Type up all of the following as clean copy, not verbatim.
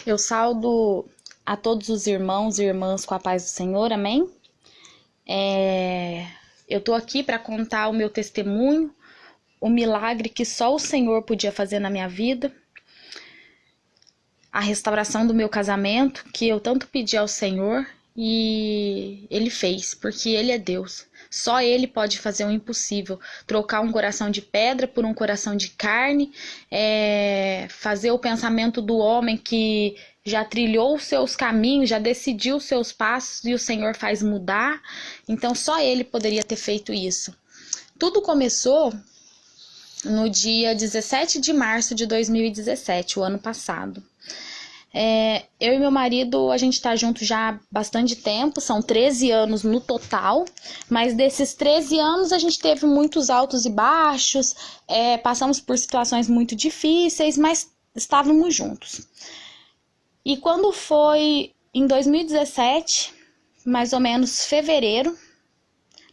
Eu saudo a todos os irmãos e irmãs com a paz do Senhor, amém? Eu tô aqui para contar o meu testemunho, o milagre que só o Senhor podia fazer na minha vida, a restauração do meu casamento, que eu tanto pedi ao Senhor e Ele fez, porque Ele é Deus. Só Ele pode fazer o impossível, trocar um coração de pedra por um coração de carne, fazer o pensamento do homem que já trilhou os seus caminhos, já decidiu os seus passos e o Senhor faz mudar. Então só Ele poderia ter feito isso. Tudo começou no dia 17 de março de 2017, o ano passado. Eu e meu marido, a gente tá junto já há bastante tempo, são 13 anos no total, mas desses 13 anos a gente teve muitos altos e baixos, passamos por situações muito difíceis, mas estávamos juntos. E quando foi em 2017, mais ou menos fevereiro,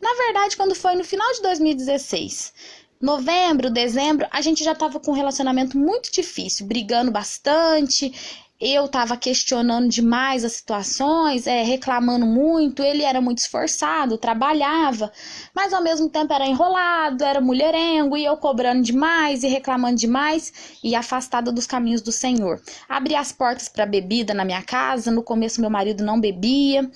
na verdade quando foi no final de 2016, novembro, dezembro, a gente já estava com um relacionamento muito difícil, brigando bastante. Eu estava questionando demais as situações, reclamando muito. Ele era muito esforçado, trabalhava, mas ao mesmo tempo era enrolado, era mulherengo, e eu cobrando demais e reclamando demais e afastada dos caminhos do Senhor. Abri as portas para bebida na minha casa. No começo meu marido não bebia,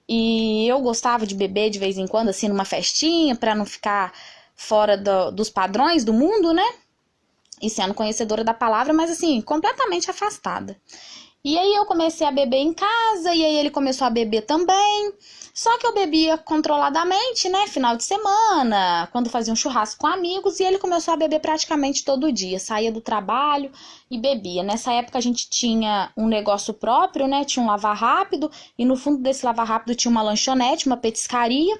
e eu gostava de beber de vez em quando, assim, numa festinha, para não ficar fora dos padrões do mundo, né? E sendo conhecedora da palavra, mas assim, completamente afastada. E aí eu comecei a beber em casa, e aí ele começou a beber também. Só que eu bebia controladamente, né? Final de semana, quando fazia um churrasco com amigos, e ele começou a beber praticamente todo dia. Saía do trabalho e bebia. Nessa época a gente tinha um negócio próprio, né? Tinha um lavar rápido, e no fundo desse lavar rápido tinha uma lanchonete, uma petiscaria.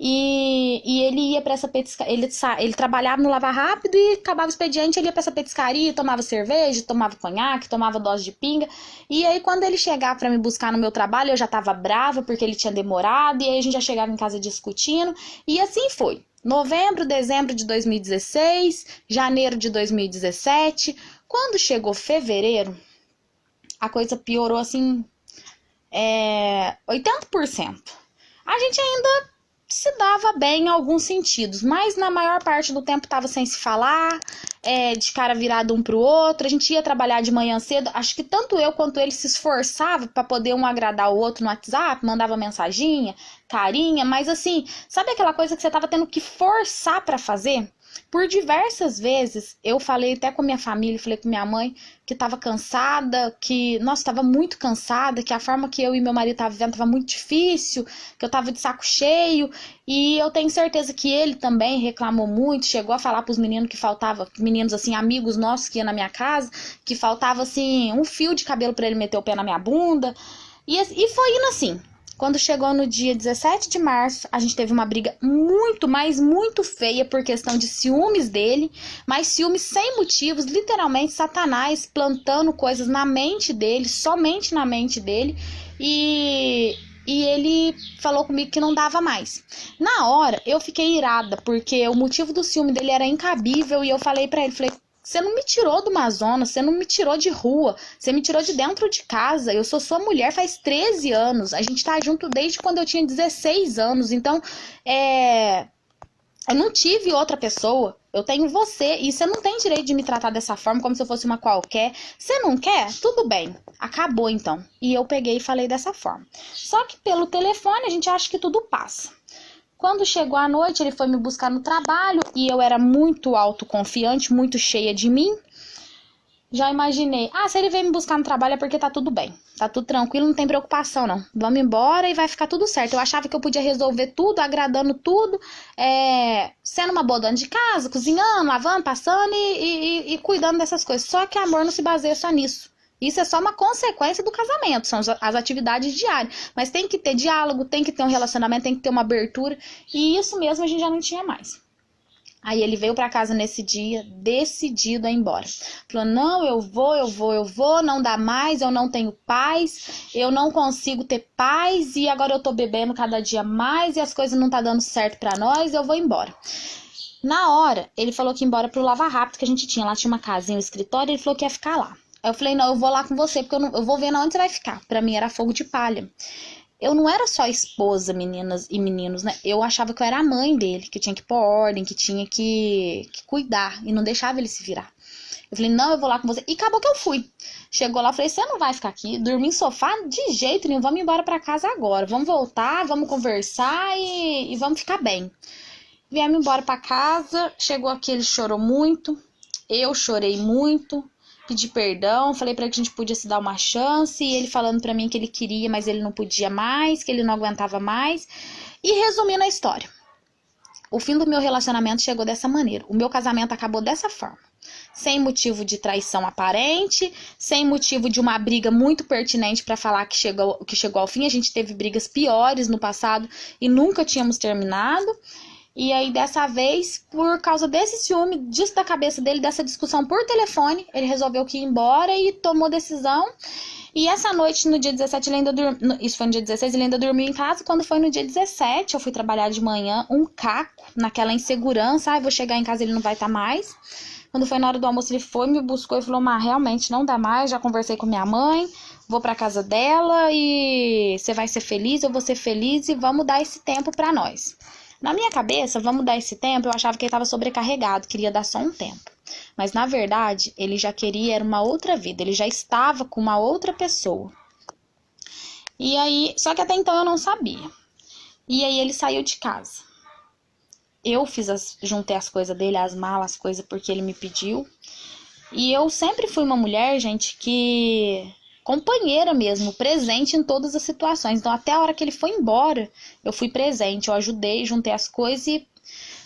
E ele ia para essa petiscaria, ele trabalhava no lavar rápido e acabava o expediente, ele ia para essa petiscaria, tomava cerveja, tomava conhaque, tomava dose de pinga. E aí quando ele chegava para me buscar no meu trabalho, eu já tava brava porque ele tinha demorado, e aí a gente já chegava em casa discutindo, e assim foi. Novembro, dezembro de 2016, janeiro de 2017, quando chegou fevereiro, a coisa piorou assim, 80%. A gente ainda se dava bem em alguns sentidos, mas na maior parte do tempo estava sem se falar, de cara virado um pro outro. A gente ia trabalhar de manhã cedo, acho que tanto eu quanto ele se esforçava para poder um agradar o outro no WhatsApp, mandava mensaginha, carinha, mas assim, sabe aquela coisa que você tava tendo que forçar para fazer? Por diversas vezes eu falei até com minha família, falei com minha mãe que estava cansada, que, nossa, estava muito cansada, que a forma que eu e meu marido estavam vivendo estava muito difícil, que eu estava de saco cheio, e eu tenho certeza que ele também reclamou muito, chegou a falar para os meninos que faltava, meninos assim, amigos nossos que iam na minha casa, que faltava assim um fio de cabelo para ele meter o pé na minha bunda, e foi indo assim. Quando chegou no dia 17 de março, a gente teve uma briga muito, mas muito feia por questão de ciúmes dele, mas ciúmes sem motivos, literalmente Satanás plantando coisas na mente dele, somente na mente dele, e ele falou comigo que não dava mais. Na hora, eu fiquei irada, porque o motivo do ciúme dele era incabível, e eu falei pra ele, você não me tirou do Amazonas, você não me tirou de rua, você me tirou de dentro de casa. Eu sou sua mulher faz 13 anos. A gente tá junto desde quando eu tinha 16 anos. Então, eu não tive outra pessoa. Eu tenho você e você não tem direito de me tratar dessa forma, como se eu fosse uma qualquer. Você não quer? Tudo bem. Acabou então. E eu peguei e falei dessa forma. Só que pelo telefone a gente acha que tudo passa. Quando chegou a noite, ele foi me buscar no trabalho e eu era muito autoconfiante, muito cheia de mim. Já imaginei, se ele veio me buscar no trabalho é porque tá tudo bem, tá tudo tranquilo, não tem preocupação não. Vamos embora e vai ficar tudo certo. Eu achava que eu podia resolver tudo, agradando tudo, sendo uma boa dona de casa, cozinhando, lavando, passando e cuidando dessas coisas. Só que amor não se baseia só nisso. Isso é só uma consequência do casamento, são as atividades diárias. Mas tem que ter diálogo, tem que ter um relacionamento, tem que ter uma abertura. E isso mesmo a gente já não tinha mais. Aí ele veio pra casa nesse dia, decidido a ir embora. Falou, não, eu vou, não dá mais, eu não tenho paz, eu não consigo ter paz, e agora eu tô bebendo cada dia mais, e as coisas não tá dando certo pra nós, eu vou embora. Na hora, ele falou que ia embora pro Lava Rápido que a gente tinha. Lá tinha uma casinha, um escritório, ele falou que ia ficar lá. Aí eu falei, não, eu vou lá com você, porque eu vou ver na onde você vai ficar. Pra mim era fogo de palha. Eu não era só esposa, meninas e meninos, né? Eu achava que eu era a mãe dele, que tinha que pôr ordem, que tinha que cuidar, e não deixava ele se virar. Eu falei, não, eu vou lá com você. E acabou que eu fui. Chegou lá, eu falei, você não vai ficar aqui, dormir em sofá de jeito nenhum, vamos embora pra casa agora. Vamos voltar, vamos conversar e vamos ficar bem. Viemos embora pra casa, chegou aqui, ele chorou muito, eu chorei muito. Pedi perdão, falei pra ele que a gente podia se dar uma chance, e ele falando pra mim que ele queria, mas ele não podia mais, que ele não aguentava mais. E resumindo a história, o fim do meu relacionamento chegou dessa maneira. O meu casamento acabou dessa forma. Sem motivo de traição aparente, sem motivo de uma briga muito pertinente pra falar que chegou ao fim. A gente teve brigas piores no passado e nunca tínhamos terminado. E aí, dessa vez, por causa desse ciúme, disso da cabeça dele, dessa discussão por telefone, ele resolveu que ia embora e tomou decisão. E essa noite, no dia 17, ele ainda dormiu. Isso foi no dia 16, ele ainda dormiu em casa. Quando foi no dia 17, eu fui trabalhar de manhã, um caco, naquela insegurança. Vou chegar em casa, ele não vai estar mais. Quando foi na hora do almoço, ele foi, me buscou e falou, mas realmente não dá mais, já conversei com minha mãe, vou pra casa dela e você vai ser feliz, eu vou ser feliz e vamos dar esse tempo pra nós. Na minha cabeça, vamos dar esse tempo, eu achava que ele estava sobrecarregado, queria dar só um tempo. Mas, na verdade, ele já queria, era uma outra vida, ele já estava com uma outra pessoa. E aí, só que até então eu não sabia. E aí ele saiu de casa. Eu juntei as coisas dele, as malas, as coisas, porque ele me pediu. E eu sempre fui uma mulher, gente, que... companheira mesmo, presente em todas as situações. Então, até a hora que ele foi embora, eu fui presente, eu ajudei, juntei as coisas e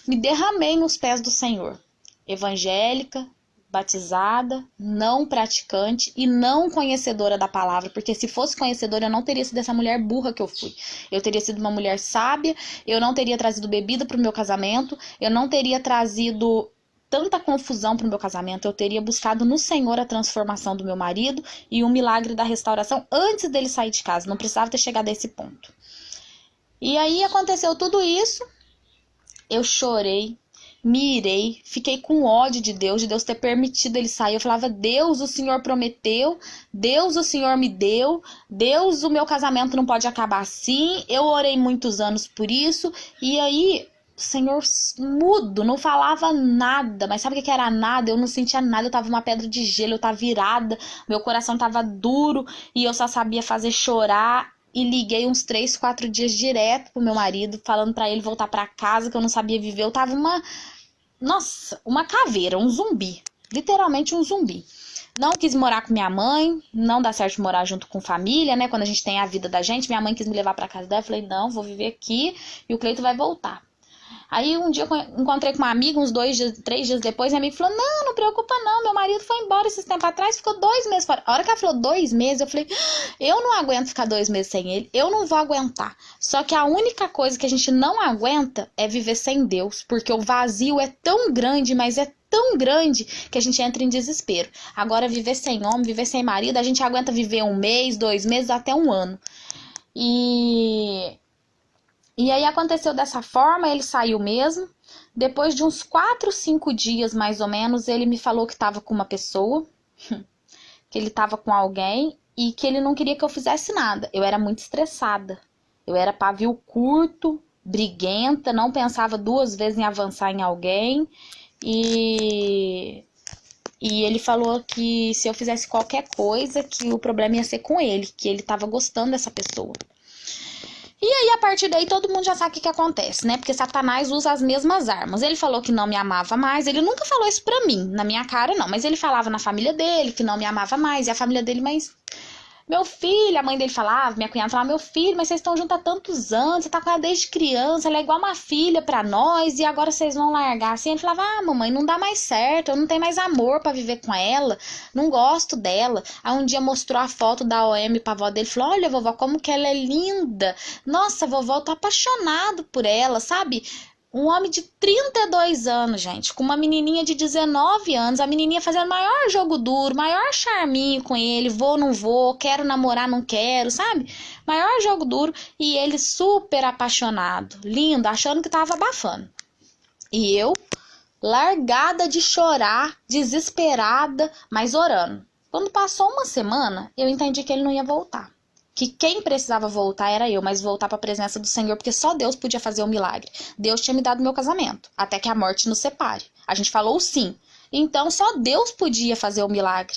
me derramei nos pés do Senhor. Evangélica, batizada, não praticante e não conhecedora da palavra, porque se fosse conhecedora eu não teria sido essa mulher burra que eu fui. Eu teria sido uma mulher sábia, eu não teria trazido bebida para o meu casamento, eu não teria trazido tanta confusão para o meu casamento, eu teria buscado no Senhor a transformação do meu marido e o milagre da restauração antes dele sair de casa, não precisava ter chegado a esse ponto. E aí aconteceu tudo isso, eu chorei, me irei, fiquei com ódio de Deus ter permitido ele sair. Eu falava, Deus, o Senhor prometeu, Deus, o Senhor me deu, Deus, o meu casamento não pode acabar assim, eu orei muitos anos por isso, e aí... O Senhor mudo, não falava nada, mas sabe o que era nada? Eu não sentia nada, eu tava uma pedra de gelo, eu tava virada, meu coração tava duro e eu só sabia fazer chorar. E liguei uns 3, 4 dias direto pro meu marido, falando pra ele voltar pra casa, que eu não sabia viver. Eu tava uma caveira, um zumbi, literalmente um zumbi. Não quis morar com minha mãe, não dá certo morar junto com família, né? Quando a gente tem a vida da gente, minha mãe quis me levar pra casa dela, eu falei, não, vou viver aqui e o Cleito vai voltar. Aí um dia eu encontrei com uma amiga, uns 2 dias, 3 dias depois, e a amiga falou, não preocupa não, meu marido foi embora esses tempos atrás, ficou 2 meses fora. A hora que ela falou 2 meses, eu falei, eu não aguento ficar 2 meses sem ele, eu não vou aguentar. Só que a única coisa que a gente não aguenta é viver sem Deus, porque o vazio é tão grande, mas é tão grande que a gente entra em desespero. Agora viver sem homem, viver sem marido, a gente aguenta viver 1 mês, 2 meses, até 1 ano. E aí aconteceu dessa forma, ele saiu mesmo. Depois de uns 4, 5 dias mais ou menos, ele me falou que estava com uma pessoa, que ele estava com alguém e que ele não queria que eu fizesse nada. Eu era muito estressada, eu era pavio curto, briguenta, não pensava 2 vezes em avançar em alguém. E ele falou que se eu fizesse qualquer coisa, que o problema ia ser com ele, que ele estava gostando dessa pessoa. E aí, a partir daí, todo mundo já sabe o que acontece, né? Porque Satanás usa as mesmas armas. Ele falou que não me amava mais. Ele nunca falou isso pra mim, na minha cara, não. Mas ele falava na família dele que não me amava mais. E a família dele, mas... Meu filho, a mãe dele falava, minha cunhada falava, meu filho, mas vocês estão juntos há tantos anos, você tá com ela desde criança, ela é igual uma filha pra nós, e agora vocês vão largar assim. Ele falava, mamãe, não dá mais certo, eu não tenho mais amor pra viver com ela, não gosto dela. Aí um dia mostrou a foto da OM pra avó dele, falou, olha, vovó, como que ela é linda, nossa, vovó, eu tô apaixonado por ela, sabe? Um homem de 32 anos, gente, com uma menininha de 19 anos, a menininha fazendo maior jogo duro, maior charminho com ele, vou, não vou, quero namorar, não quero, sabe? Maior jogo duro, e ele super apaixonado, lindo, achando que tava abafando. E eu, largada de chorar, desesperada, mas orando. Quando passou uma semana, eu entendi que ele não ia voltar. Que quem precisava voltar era eu, mas voltar para a presença do Senhor, porque só Deus podia fazer o milagre. Deus tinha me dado meu casamento, até que a morte nos separe. A gente falou sim. Então, só Deus podia fazer o milagre.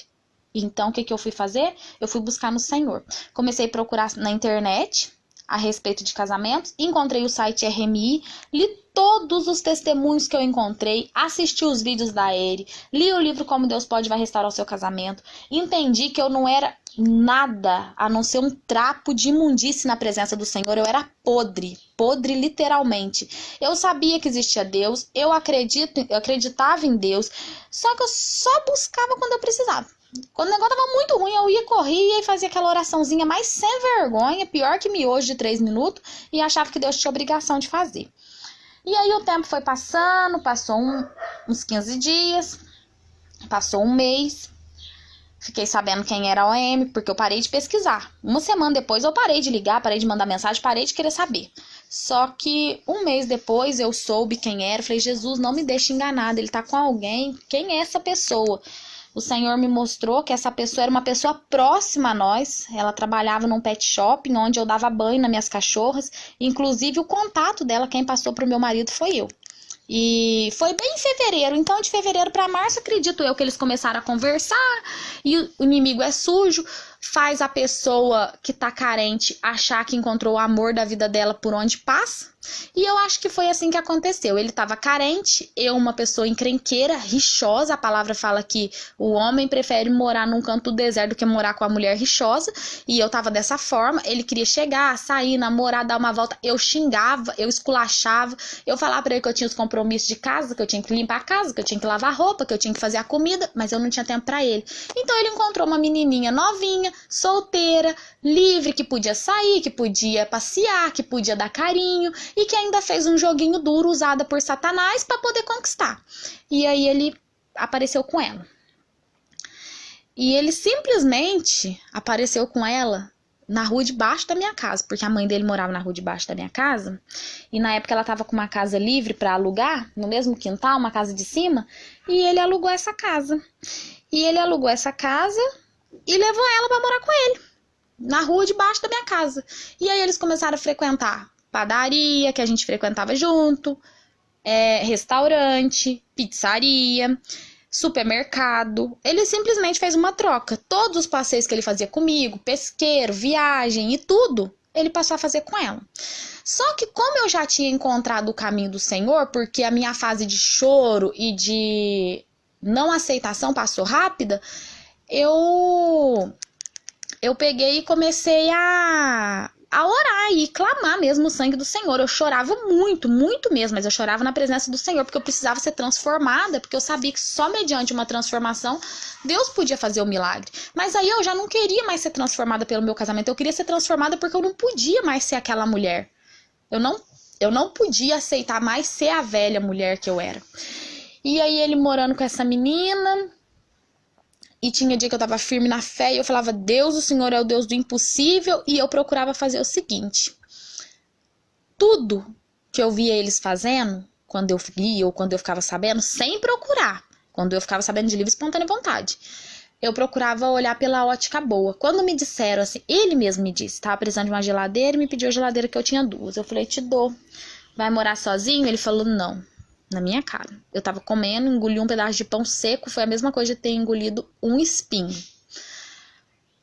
Então, o que eu fui fazer? Eu fui buscar no Senhor. Comecei a procurar na internet a respeito de casamentos, encontrei o site RMI, li todos os testemunhos que eu encontrei, assisti os vídeos da Eri, li o livro Como Deus Pode Vai Restaurar o Seu Casamento, entendi que eu não era nada a não ser um trapo de imundície na presença do Senhor. Eu era podre, podre literalmente. Eu sabia que existia Deus, eu acreditava em Deus, só que eu só buscava quando eu precisava. Quando o negócio tava muito ruim, eu corria e fazia aquela oraçãozinha mais sem vergonha, pior que miojo de 3 minutos, e achava que Deus tinha obrigação de fazer. E aí o tempo foi passando, passou uns 15 dias, passou um mês, fiquei sabendo quem era a OM, porque eu parei de pesquisar. Uma semana depois eu parei de ligar, parei de mandar mensagem, parei de querer saber. Só que um mês depois eu soube quem era, falei, Jesus, não me deixe enganada, ele tá com alguém, quem é essa pessoa? O Senhor me mostrou que essa pessoa era uma pessoa próxima a nós. Ela trabalhava num pet shopping, onde eu dava banho nas minhas cachorras. Inclusive, o contato dela, quem passou para o meu marido, foi eu. E foi bem em fevereiro. Então, de fevereiro para março, acredito eu que eles começaram a conversar. E o inimigo é sujo. Faz a pessoa que tá carente achar que encontrou o amor da vida dela por onde passa. E eu acho que foi assim que aconteceu. Ele estava carente, eu uma pessoa encrenqueira, rixosa. A palavra fala que o homem prefere morar num canto do deserto do que morar com a mulher rixosa. E eu tava dessa forma. Ele queria chegar, sair, namorar, dar uma volta. Eu xingava, eu esculachava. Eu falava pra ele que eu tinha os compromissos de casa, que eu tinha que limpar a casa, que eu tinha que lavar roupa, que eu tinha que fazer a comida. Mas eu não tinha tempo pra ele. Então ele encontrou uma menininha novinha, solteira, livre, que podia sair, que podia passear, que podia dar carinho e que ainda fez um joguinho duro usado por Satanás para poder conquistar. E aí ele apareceu com ela. E ele simplesmente apareceu com ela na rua de baixo da minha casa, porque a mãe dele morava na rua de baixo da minha casa, e na época ela estava com uma casa livre para alugar, no mesmo quintal, uma casa de cima, e ele alugou essa casa. E ele alugou essa casa e levou ela para morar com ele, na rua de baixo da minha casa. E aí eles começaram a frequentar padaria, que a gente frequentava junto, restaurante, pizzaria, supermercado. Ele simplesmente fez uma troca. Todos os passeios que ele fazia comigo, pesqueiro, viagem e tudo, ele passou a fazer com ela. Só que como eu já tinha encontrado o caminho do Senhor, porque a minha fase de choro e de não aceitação passou rápida, eu peguei e comecei a orar e clamar mesmo o sangue do Senhor. Eu chorava muito, muito mesmo, mas eu chorava na presença do Senhor, porque eu precisava ser transformada, porque eu sabia que só mediante uma transformação Deus podia fazer o milagre. Mas aí eu já não queria mais ser transformada pelo meu casamento, eu queria ser transformada porque eu não podia mais ser aquela mulher. Eu não podia aceitar mais ser a velha mulher que eu era. E aí ele morando com essa menina, e tinha dia que eu tava firme na fé e eu falava, Deus, o Senhor é o Deus do impossível. E eu procurava fazer o seguinte, tudo que eu via eles fazendo, quando eu via ou quando eu ficava sabendo, sem procurar, quando eu ficava sabendo de livre e espontânea vontade, eu procurava olhar pela ótica boa. Quando me disseram assim, ele mesmo me disse, tava precisando de uma geladeira e me pediu a geladeira que eu tinha 2. Eu falei, te dou. Vai morar sozinho? Ele falou, não. Na minha cara. Eu tava comendo, engoli um pedaço de pão seco, foi a mesma coisa de ter engolido um espinho.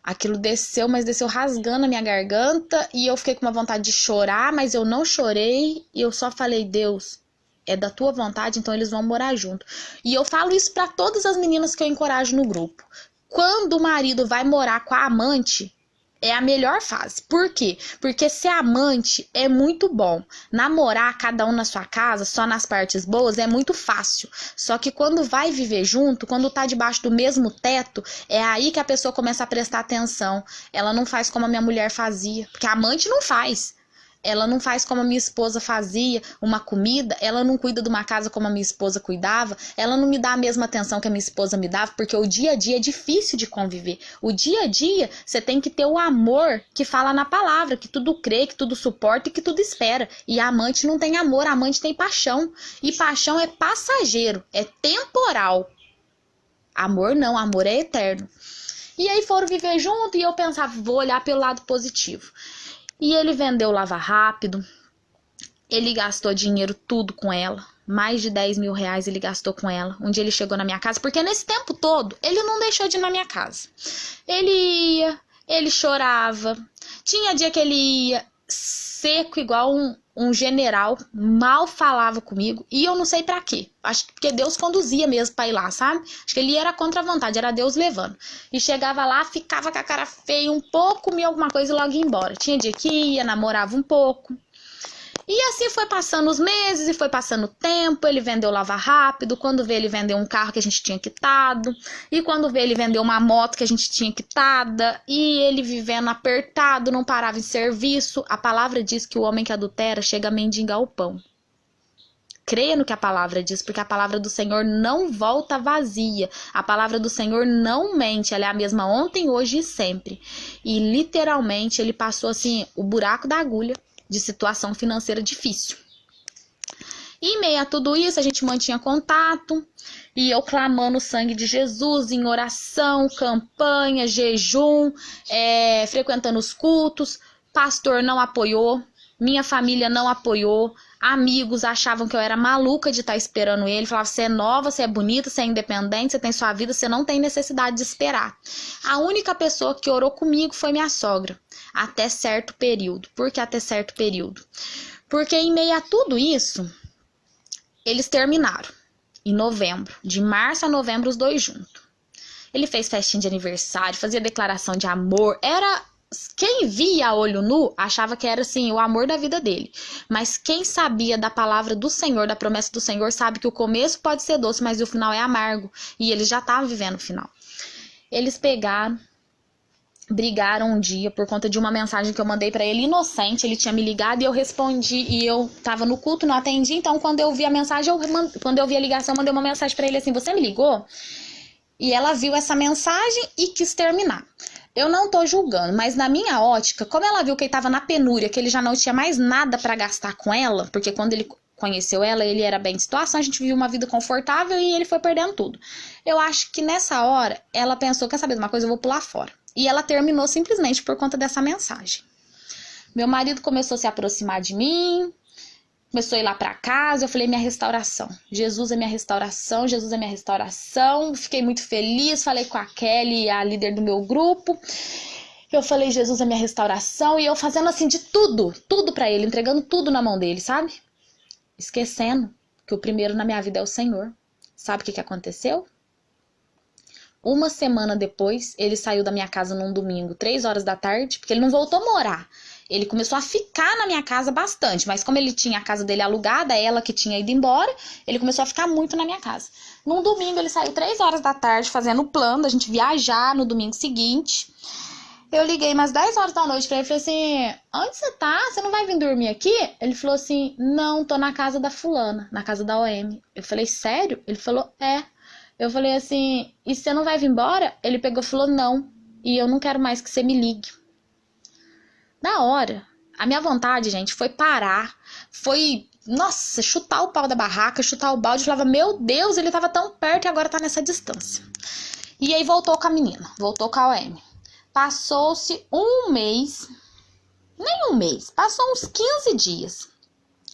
Aquilo desceu, mas desceu rasgando a minha garganta e eu fiquei com uma vontade de chorar, mas eu não chorei e eu só falei, Deus, é da tua vontade, então eles vão morar junto. E eu falo isso pra todas as meninas que eu encorajo no grupo. Quando o marido vai morar com a amante, é a melhor fase. Por quê? Porque ser amante é muito bom. Namorar cada um na sua casa, só nas partes boas, é muito fácil. Só que quando vai viver junto, quando tá debaixo do mesmo teto, é aí que a pessoa começa a prestar atenção. Ela não faz como a minha mulher fazia. Porque a amante não faz. Ela não faz como a minha esposa fazia, uma comida, ela não cuida de uma casa como a minha esposa cuidava, ela não me dá a mesma atenção que a minha esposa me dava, porque o dia a dia é difícil de conviver. O dia a dia, você tem que ter o amor que fala na palavra, que tudo crê, que tudo suporta e que tudo espera. E a amante não tem amor, a amante tem paixão. E paixão é passageiro, é temporal. Amor não, amor é eterno. E aí foram viver junto e eu pensava, vou olhar pelo lado positivo. E ele vendeu Lava Rápido, ele gastou dinheiro tudo com ela. Mais de 10 mil reais ele gastou com ela. Um dia ele chegou na minha casa, porque nesse tempo todo ele não deixou de ir na minha casa. Ele ia, ele chorava. Tinha dia que ele ia seco igual um general, mal falava comigo. E eu não sei pra quê. Acho que porque Deus conduzia mesmo pra ir lá, sabe? Acho que ele era contra a vontade, era Deus levando. E chegava lá, ficava com a cara feia um pouco, comia alguma coisa e logo ia embora. Tinha dia que ia, namorava um pouco. E assim foi passando os meses e foi passando o tempo, ele vendeu Lava Rápido, quando vê ele vendeu um carro que a gente tinha quitado, e quando vê ele vendeu uma moto que a gente tinha quitada, e ele vivendo apertado, não parava em serviço. A palavra diz que o homem que adultera chega a mendigar o pão. Creia no que a palavra diz, porque a palavra do Senhor não volta vazia. A palavra do Senhor não mente, ela é a mesma ontem, hoje e sempre. E literalmente ele passou assim, o buraco da agulha, de situação financeira difícil. E em meio a tudo isso, a gente mantinha contato, e eu clamando o sangue de Jesus em oração, campanha, jejum, frequentando os cultos. Pastor não apoiou, minha família não apoiou, amigos achavam que eu era maluca de estar esperando ele, falavam, você é nova, você é bonita, você é independente, você tem sua vida, você não tem necessidade de esperar. A única pessoa que orou comigo foi minha sogra. Até certo período. Por que até certo período? Porque em meio a tudo isso, eles terminaram. Em novembro. De março a novembro, os dois juntos. Ele fez festinha de aniversário, fazia declaração de amor. Era... Quem via a olho nu, achava que era assim, o amor da vida dele. Mas quem sabia da palavra do Senhor, da promessa do Senhor, sabe que o começo pode ser doce, mas o final é amargo. E eles já estavam vivendo o final. Eles pegaram... brigaram um dia por conta de uma mensagem que eu mandei pra ele inocente. Ele tinha me ligado e eu respondi, e eu tava no culto, não atendi. Então quando eu vi a mensagem, quando eu vi a ligação, eu mandei uma mensagem pra ele assim, você me ligou? E ela viu essa mensagem e quis terminar. Eu não tô julgando, mas na minha ótica, como ela viu que ele tava na penúria, que ele já não tinha mais nada pra gastar com ela, porque quando ele conheceu ela, ele era bem de situação, a gente vivia uma vida confortável e ele foi perdendo tudo. Eu acho que nessa hora, ela pensou, quer saber de uma coisa, eu vou pular fora. E ela terminou simplesmente por conta dessa mensagem. Meu marido começou a se aproximar de mim, começou a ir lá pra casa, eu falei, minha restauração. Jesus é minha restauração, Jesus é minha restauração. Fiquei muito feliz, falei com a Kelly, a líder do meu grupo. Eu falei, Jesus é minha restauração, e eu fazendo assim de tudo pra ele, entregando tudo na mão dele, sabe? Esquecendo que o primeiro na minha vida é o Senhor. Sabe o que aconteceu? Uma semana depois, ele saiu da minha casa num domingo, 3 horas da tarde, porque ele não voltou a morar. Ele começou a ficar na minha casa bastante, mas como ele tinha a casa dele alugada, ela que tinha ido embora, ele começou a ficar muito na minha casa. Num domingo, ele saiu 3 horas da tarde, fazendo o plano da gente viajar no domingo seguinte. Eu liguei umas 10 horas da noite pra ele e falei assim, onde você tá? Você não vai vir dormir aqui? Ele falou assim, não, tô na casa da fulana, na casa da OM. Eu falei, sério? Ele falou, é. Eu falei assim, e você não vai vir embora? Ele pegou e falou, não, e eu não quero mais que você me ligue. Na hora, a minha vontade, gente, foi parar, foi, nossa, chutar o pau da barraca, chutar o balde. Eu falava, meu Deus, ele tava tão perto e agora tá nessa distância. E aí voltou com a menina, voltou com a OM. Passou-se um mês, nem um mês, passou uns 15 dias.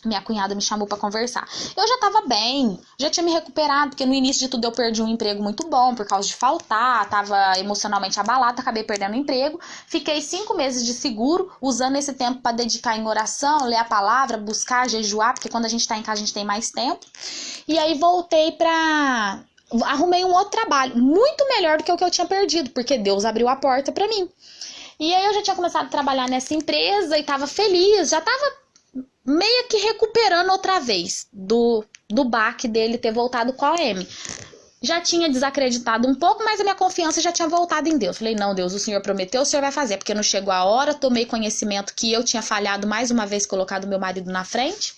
Minha cunhada me chamou pra conversar. Eu já tava bem, já tinha me recuperado, porque no início de tudo eu perdi um emprego muito bom, por causa de faltar, tava emocionalmente abalada, acabei perdendo o emprego. Fiquei 5 meses de seguro, usando esse tempo pra dedicar em oração, ler a palavra, buscar, jejuar, porque quando a gente tá em casa a gente tem mais tempo. E aí voltei arrumei um outro trabalho, muito melhor do que o que eu tinha perdido, porque Deus abriu a porta pra mim. E aí eu já tinha começado a trabalhar nessa empresa e tava feliz, já tava meio que recuperando outra vez do baque dele ter voltado com a OM. Já tinha desacreditado um pouco, mas a minha confiança já tinha voltado em Deus. Falei, não, Deus, o Senhor prometeu, o Senhor vai fazer, porque não chegou a hora. Tomei conhecimento que eu tinha falhado mais uma vez, colocado meu marido na frente.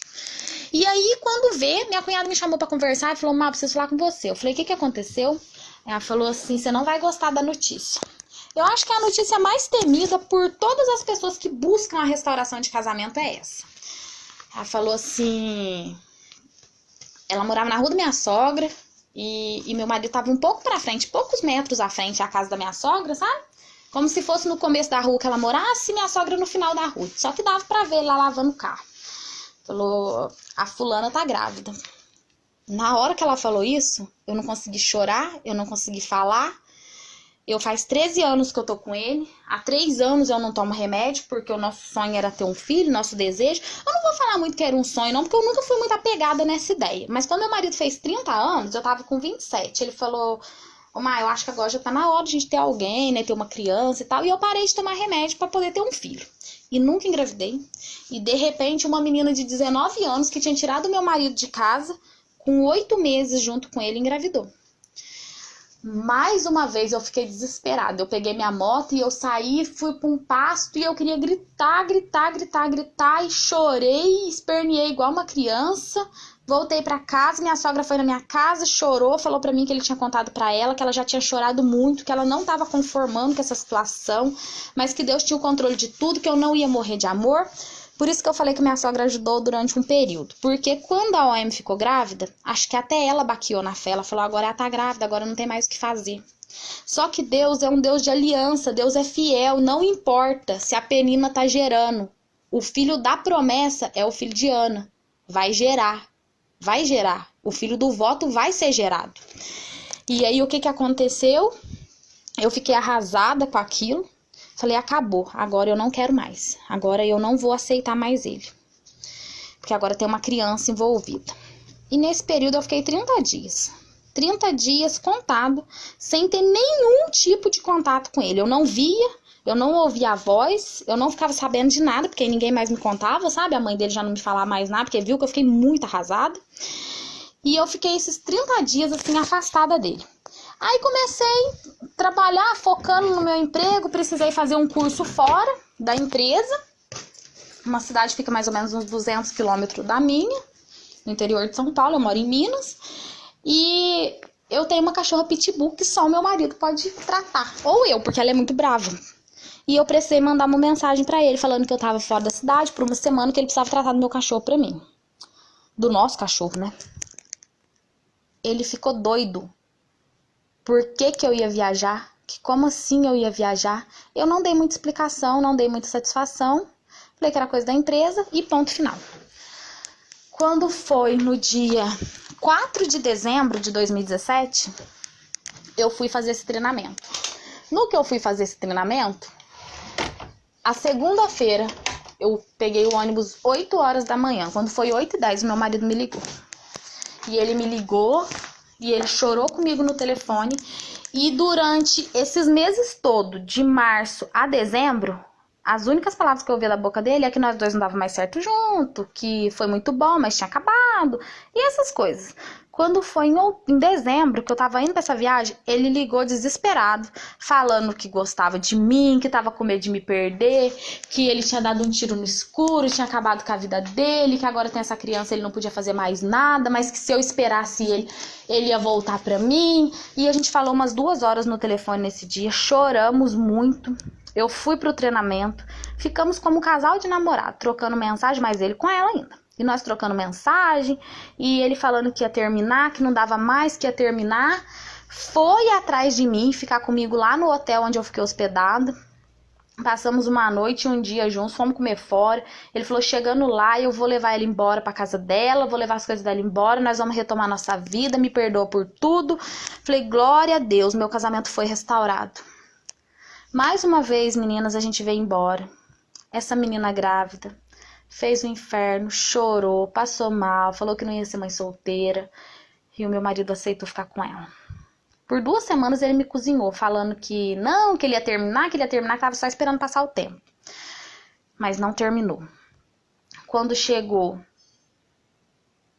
E aí, quando vê, minha cunhada me chamou pra conversar e falou, Má, preciso falar com você. Eu falei, o que aconteceu? Ela falou assim, você não vai gostar da notícia. Eu acho que a notícia mais temida por todas as pessoas que buscam a restauração de casamento é essa. Ela falou assim, ela morava na rua da minha sogra, E meu marido tava um pouco pra frente, poucos metros à frente da casa da minha sogra, sabe? Como se fosse no começo da rua que ela morasse e minha sogra no final da rua. Só que dava pra ver lá lavando o carro. Falou, a fulana tá grávida. Na hora que ela falou isso, eu não consegui chorar, eu não consegui falar. Eu faz 13 anos que eu tô com ele. Há 3 anos eu não tomo remédio, porque o nosso sonho era ter um filho, nosso desejo. Eu não vou falar muito que era um sonho, não, porque eu nunca fui muito apegada nessa ideia. Mas quando meu marido fez 30 anos, eu tava com 27. Ele falou, ô Má, eu acho que agora já tá na hora de a gente ter alguém, né, ter uma criança e tal. E eu parei de tomar remédio pra poder ter um filho. E nunca engravidei. E de repente, uma menina de 19 anos que tinha tirado meu marido de casa, com 8 meses junto com ele, engravidou. Mais uma vez eu fiquei desesperada. Eu peguei minha moto e eu saí, fui para um pasto e eu queria gritar e chorei, esperneei igual uma criança. Voltei para casa, minha sogra foi na minha casa, chorou, falou para mim que ele tinha contado para ela que ela já tinha chorado muito, que ela não estava conformando com essa situação, mas que Deus tinha o controle de tudo, que eu não ia morrer de amor. Por isso que eu falei que minha sogra ajudou durante um período. Porque quando a OM ficou grávida, acho que até ela baqueou na fé. Ela falou, agora ela tá grávida, agora não tem mais o que fazer. Só que Deus é um Deus de aliança, Deus é fiel, não importa se a Penina tá gerando. O filho da promessa é o filho de Ana. Vai gerar. O filho do voto vai ser gerado. E aí o que aconteceu? Eu fiquei arrasada com aquilo. Falei, acabou, agora eu não quero mais. Agora eu não vou aceitar mais ele. Porque agora tem uma criança envolvida. E nesse período eu fiquei 30 dias. 30 dias contado, sem ter nenhum tipo de contato com ele. Eu não via, eu não ouvia a voz, eu não ficava sabendo de nada, porque ninguém mais me contava, sabe? A mãe dele já não me falava mais nada, porque viu que eu fiquei muito arrasada. E eu fiquei esses 30 dias, assim, afastada dele. Aí comecei a trabalhar, focando no meu emprego, precisei fazer um curso fora da empresa. Uma cidade fica mais ou menos uns 200 quilômetros da minha, no interior de São Paulo, eu moro em Minas. E eu tenho uma cachorra pitbull que só o meu marido pode tratar, ou eu, porque ela é muito brava. E eu precisei mandar uma mensagem pra ele, falando que eu tava fora da cidade por uma semana, que ele precisava tratar do meu cachorro pra mim. Do nosso cachorro, né? Ele ficou doido. Por que que eu ia viajar? Que como assim eu ia viajar? Eu não dei muita explicação, não dei muita satisfação. Falei que era coisa da empresa e ponto final. Quando foi no dia 4 de dezembro de 2017, eu fui fazer esse treinamento. No que eu fui fazer esse treinamento, a segunda-feira, eu peguei o ônibus 8 horas da manhã. Quando foi 8h10, meu marido me ligou. E ele me ligou... E ele chorou comigo no telefone. E durante esses meses todos, de março a dezembro, as únicas palavras que eu ouvi da boca dele é que nós dois não dava mais certo junto, que foi muito bom, mas tinha acabado, e essas coisas. Quando foi em dezembro, que eu tava indo pra essa viagem, ele ligou desesperado, falando que gostava de mim, que tava com medo de me perder, que ele tinha dado um tiro no escuro, tinha acabado com a vida dele, que agora tem essa criança, ele não podia fazer mais nada, mas que se eu esperasse ele ia voltar pra mim. E a gente falou umas 2 horas no telefone nesse dia, choramos muito. Eu fui pro treinamento, ficamos como um casal de namorado, trocando mensagem, mas ele com ela ainda. E nós trocando mensagem, e ele falando que ia terminar, que não dava mais, que ia terminar. Foi atrás de mim, ficar comigo lá no hotel onde eu fiquei hospedada. Passamos uma noite e um dia juntos, fomos comer fora. Ele falou, chegando lá, eu vou levar ela embora pra casa dela, vou levar as coisas dela embora, nós vamos retomar nossa vida, me perdoa por tudo. Falei, glória a Deus, meu casamento foi restaurado. Mais uma vez, meninas, a gente veio embora. Essa menina grávida fez o inferno, chorou, passou mal, falou que não ia ser mãe solteira. E o meu marido aceitou ficar com ela. Por 2 semanas ele me cozinhou, falando que não, que ele ia terminar, que tava só esperando passar o tempo. Mas não terminou. Quando chegou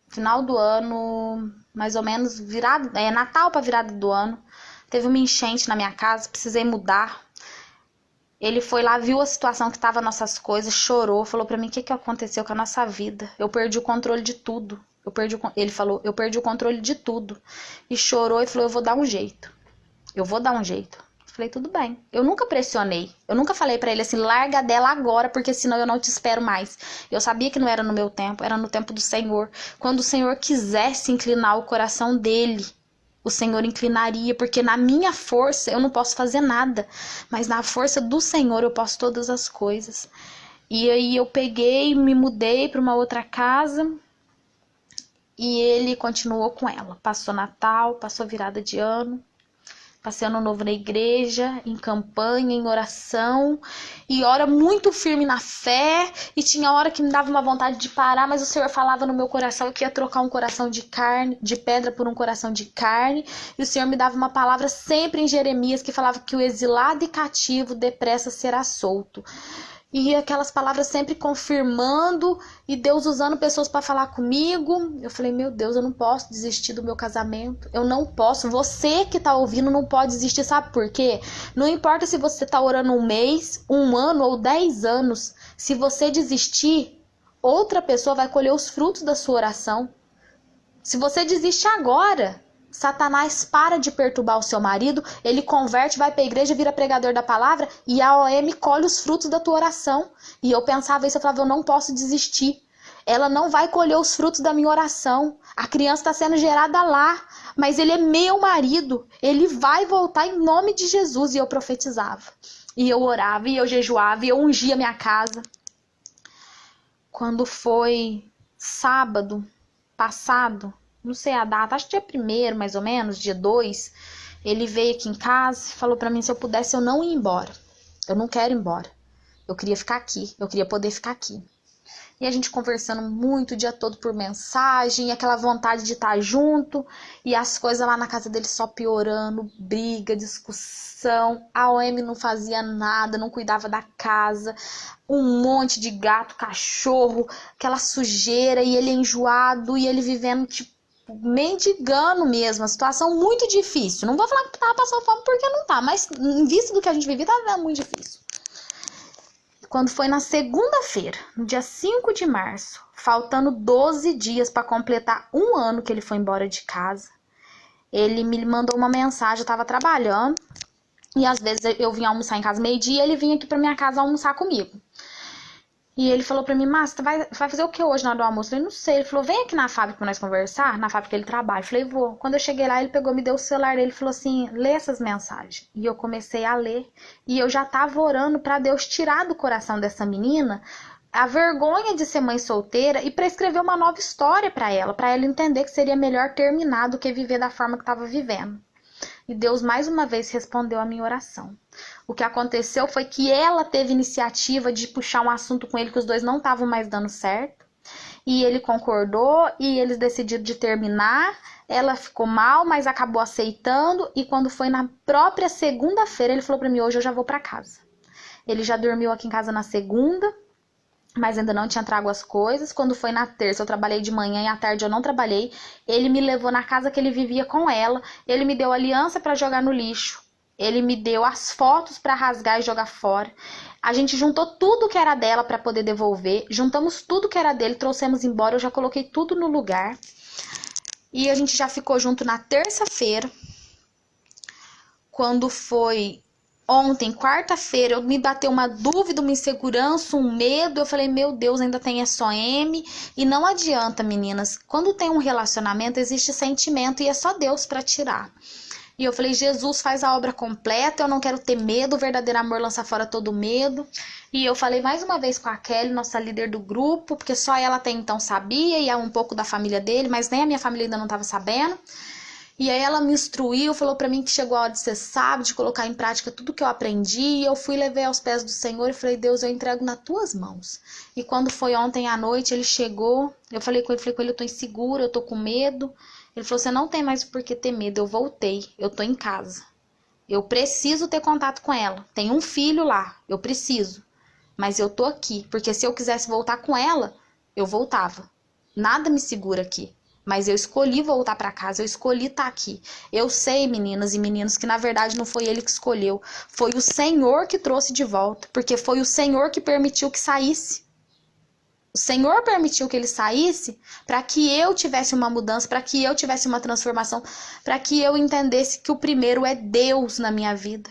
final do ano, mais ou menos, Natal para virada do ano, teve uma enchente na minha casa, precisei mudar. Ele foi lá, viu a situação que tava nossas coisas, chorou, falou pra mim o que aconteceu com a nossa vida. Eu perdi o controle de tudo. Ele falou, eu perdi o controle de tudo. E chorou e falou, eu vou dar um jeito. Eu vou dar um jeito. Falei, tudo bem. Eu nunca pressionei. Eu nunca falei pra ele assim, larga dela agora, porque senão eu não te espero mais. Eu sabia que não era no meu tempo, era no tempo do Senhor. Quando o Senhor quisesse inclinar o coração dele. o Senhor inclinaria, porque na minha força eu não posso fazer nada, mas na força do Senhor eu posso todas as coisas. E aí eu peguei, me mudei para uma outra casa e ele continuou com ela. Passou Natal, passou virada de ano, passei ano novo na igreja, em campanha, em oração, e hora muito firme na fé, e tinha hora que me dava uma vontade de parar, mas o Senhor falava no meu coração que ia trocar um coração de carne, de pedra por um coração de carne, e o Senhor me dava uma palavra sempre em Jeremias que falava que o exilado e cativo depressa será solto. E aquelas palavras sempre confirmando, e Deus usando pessoas para falar comigo. Eu falei, meu Deus, eu não posso desistir do meu casamento. Eu não posso. Você que tá ouvindo não pode desistir, sabe por quê? Não importa se você tá orando um mês, um ano ou 10 anos. Se você desistir, outra pessoa vai colher os frutos da sua oração. Se você desiste agora, Satanás para de perturbar o seu marido, ele converte, vai para a igreja, vira pregador da palavra e a OM colhe os frutos da tua oração. E eu pensava isso, eu falava, eu não posso desistir. Ela não vai colher os frutos da minha oração. A criança está sendo gerada lá, mas ele é meu marido. Ele vai voltar em nome de Jesus. E eu profetizava. E eu orava, e eu jejuava, e eu ungia minha casa. Quando foi sábado passado, não sei a data, acho que dia 1º, mais ou menos, dia 2, ele veio aqui em casa e falou pra mim se eu pudesse eu não ir embora. Eu não quero ir embora. Eu queria ficar aqui, eu queria poder ficar aqui. E a gente conversando muito o dia todo por mensagem, aquela vontade de estar junto, e as coisas lá na casa dele só piorando, briga, discussão, a OM não fazia nada, não cuidava da casa, um monte de gato, cachorro, aquela sujeira, e ele enjoado, e ele vivendo tipo mendigando mesmo, a situação muito difícil. Não vou falar que tava passando fome porque não tá, mas em vista do que a gente vivia, tava muito difícil. Quando foi na segunda-feira, no dia 5 de março, faltando 12 dias para completar um ano que ele foi embora de casa, ele me mandou uma mensagem, eu tava trabalhando, e às vezes eu vinha almoçar em casa meio-dia, e ele vinha aqui pra minha casa almoçar comigo. E ele falou pra mim, Márcia, vai fazer o que hoje na hora do almoço? Eu falei, não sei. Ele falou, vem aqui na fábrica pra nós conversar, na fábrica que ele trabalha. Eu falei, vou. Quando eu cheguei lá, ele pegou, me deu o celular dele e falou assim, lê essas mensagens. E eu comecei a ler. E eu já tava orando pra Deus tirar do coração dessa menina a vergonha de ser mãe solteira e pra escrever uma nova história pra ela entender que seria melhor terminar do que viver da forma que tava vivendo. E Deus mais uma vez respondeu a minha oração. O que aconteceu foi que ela teve iniciativa de puxar um assunto com ele que os dois não estavam mais dando certo. E ele concordou e eles decidiram de terminar. Ela ficou mal, mas acabou aceitando. E quando foi na própria segunda-feira, ele falou pra mim, hoje eu já vou pra casa. Ele já dormiu aqui em casa na segunda, mas ainda não tinha trago as coisas. Quando foi na terça, eu trabalhei de manhã e à tarde eu não trabalhei. Ele me levou na casa que ele vivia com ela. Ele me deu aliança para jogar no lixo. Ele me deu as fotos para rasgar e jogar fora. A gente juntou tudo que era dela para poder devolver. Juntamos tudo que era dele, trouxemos embora. Eu já coloquei tudo no lugar. E a gente já ficou junto na terça-feira. Quando foi ontem, quarta-feira, me bateu uma dúvida, uma insegurança, um medo. Eu falei, meu Deus, ainda tem SOM. E não adianta, meninas. Quando tem um relacionamento, existe sentimento e é só Deus para tirar. E eu falei, Jesus faz a obra completa, eu não quero ter medo, o verdadeiro amor lança fora todo medo. E eu falei mais uma vez com a Kelly, nossa líder do grupo, porque só ela até então sabia, e é um pouco da família dele, mas nem a minha família ainda não estava sabendo. E aí ela me instruiu, falou pra mim que chegou a hora de ser sábio, de colocar em prática tudo que eu aprendi. E eu fui, levei aos pés do Senhor e falei, Deus, eu entrego nas tuas mãos. E quando foi ontem à noite, ele chegou, eu falei com ele, eu tô insegura, eu tô com medo. Ele falou, você não tem mais por que ter medo, eu voltei, eu tô em casa. Eu preciso ter contato com ela, tem um filho lá, eu preciso. Mas eu tô aqui, porque se eu quisesse voltar com ela, eu voltava. Nada me segura aqui. Mas eu escolhi voltar pra casa, eu escolhi estar aqui. Eu sei, meninas e meninos, que na verdade não foi ele que escolheu. Foi o Senhor que trouxe de volta, porque foi o Senhor que permitiu que saísse. O Senhor permitiu que ele saísse para que eu tivesse uma mudança, para que eu tivesse uma transformação, para que eu entendesse que o primeiro é Deus na minha vida.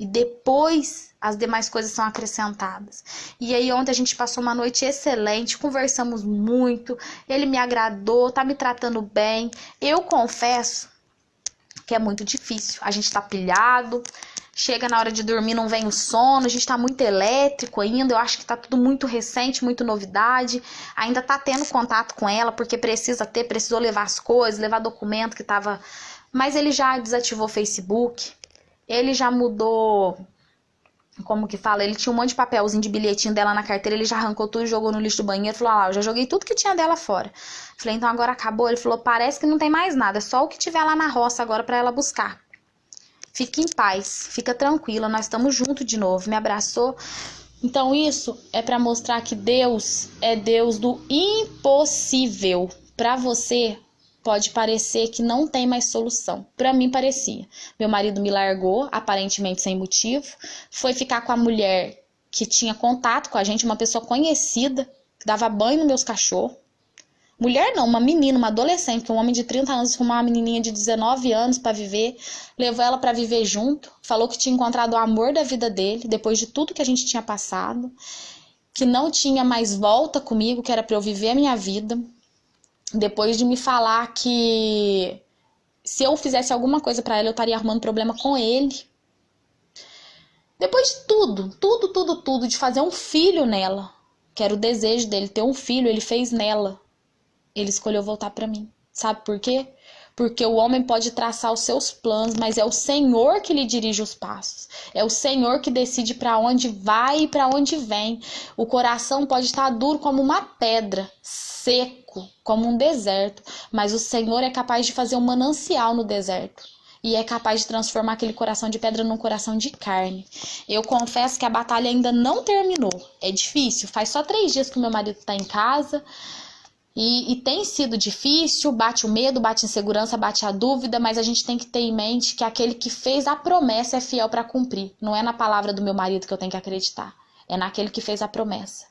E depois as demais coisas são acrescentadas. E aí ontem a gente passou uma noite excelente, conversamos muito, ele me agradou, tá me tratando bem. Eu confesso que é muito difícil. A gente tá pilhado, chega na hora de dormir, não vem o sono, a gente tá muito elétrico ainda, eu acho que tá tudo muito recente, muito novidade. Ainda tá tendo contato com ela, porque precisou levar as coisas, levar documento que tava... Mas ele já desativou o Facebook, ele já mudou... Como que fala? Ele tinha um monte de papelzinho de bilhetinho dela na carteira, ele já arrancou tudo e jogou no lixo do banheiro. Falou, eu já joguei tudo que tinha dela fora. Falei, então agora acabou. Ele falou, parece que não tem mais nada, é só o que tiver lá na roça agora pra ela buscar. Fique em paz, fica tranquila, nós estamos juntos de novo. Me abraçou. Então isso é pra mostrar que Deus é Deus do impossível. Pra você... pode parecer que não tem mais solução. Pra mim parecia. Meu marido me largou, aparentemente sem motivo. Foi ficar com a mulher que tinha contato com a gente, uma pessoa conhecida, que dava banho nos meus cachorros. Mulher não, uma menina, uma adolescente, um homem de 30 anos arrumou uma menininha de 19 anos pra viver, levou ela pra viver junto, falou que tinha encontrado o amor da vida dele, depois de tudo que a gente tinha passado, que não tinha mais volta comigo, que era pra eu viver a minha vida. Depois de me falar que se eu fizesse alguma coisa pra ela, eu estaria arrumando problema com ele. Depois de tudo, de fazer um filho nela, que era o desejo dele, ter um filho, ele fez nela. Ele escolheu voltar pra mim. Sabe por quê? Porque o homem pode traçar os seus planos, mas é o Senhor que lhe dirige os passos. É o Senhor que decide para onde vai e para onde vem. O coração pode estar duro como uma pedra, seco como um deserto, mas o Senhor é capaz de fazer um manancial no deserto. E é capaz de transformar aquele coração de pedra num coração de carne. Eu confesso que a batalha ainda não terminou. É difícil. Faz só 3 dias que o meu marido está em casa. E tem sido difícil, bate o medo, bate a insegurança, bate a dúvida, mas a gente tem que ter em mente que aquele que fez a promessa é fiel para cumprir. Não é na palavra do meu marido que eu tenho que acreditar, é naquele que fez a promessa.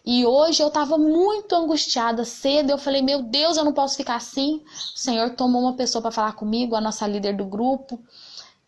E hoje eu estava muito angustiada cedo, eu falei, meu Deus, eu não posso ficar assim. O Senhor tomou uma pessoa para falar comigo, a nossa líder do grupo,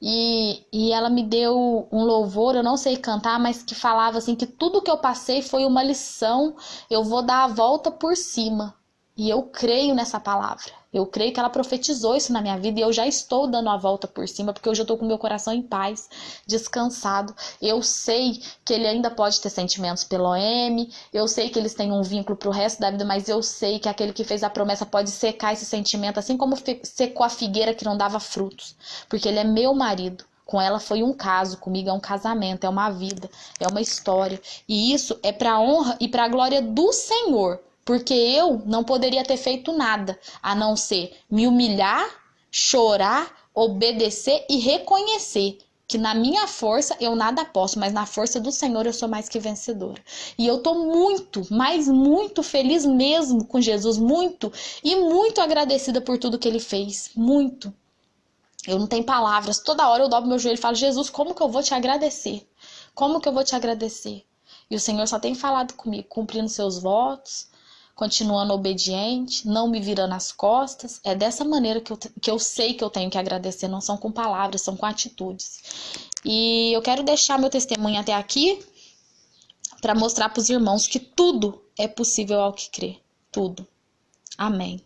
e ela me deu um louvor, eu não sei cantar, mas que falava assim, que tudo que eu passei foi uma lição, eu vou dar a volta por cima. E eu creio nessa palavra. Eu creio que ela profetizou isso na minha vida e eu já estou dando a volta por cima, porque hoje eu estou com meu coração em paz, descansado. Eu sei que ele ainda pode ter sentimentos pelo OM, eu sei que eles têm um vínculo pro resto da vida, mas eu sei que aquele que fez a promessa pode secar esse sentimento, assim como secou a figueira que não dava frutos, porque ele é meu marido. Com ela foi um caso, comigo é um casamento, é uma vida, é uma história. E isso é para a honra e para a glória do Senhor. Porque eu não poderia ter feito nada, a não ser me humilhar, chorar, obedecer e reconhecer que na minha força eu nada posso, mas na força do Senhor eu sou mais que vencedora. E eu tô muito, mas muito feliz mesmo com Jesus, muito, e muito agradecida por tudo que Ele fez, muito. Eu não tenho palavras, toda hora eu dobro meu joelho e falo, Jesus, como que eu vou te agradecer? Como que eu vou te agradecer? E o Senhor só tem falado comigo, cumprindo seus votos, continuando obediente, não me virando as costas. É dessa maneira que eu sei que eu tenho que agradecer, não são com palavras, são com atitudes. E eu quero deixar meu testemunho até aqui para mostrar para os irmãos que tudo é possível ao que crê. Tudo. Amém.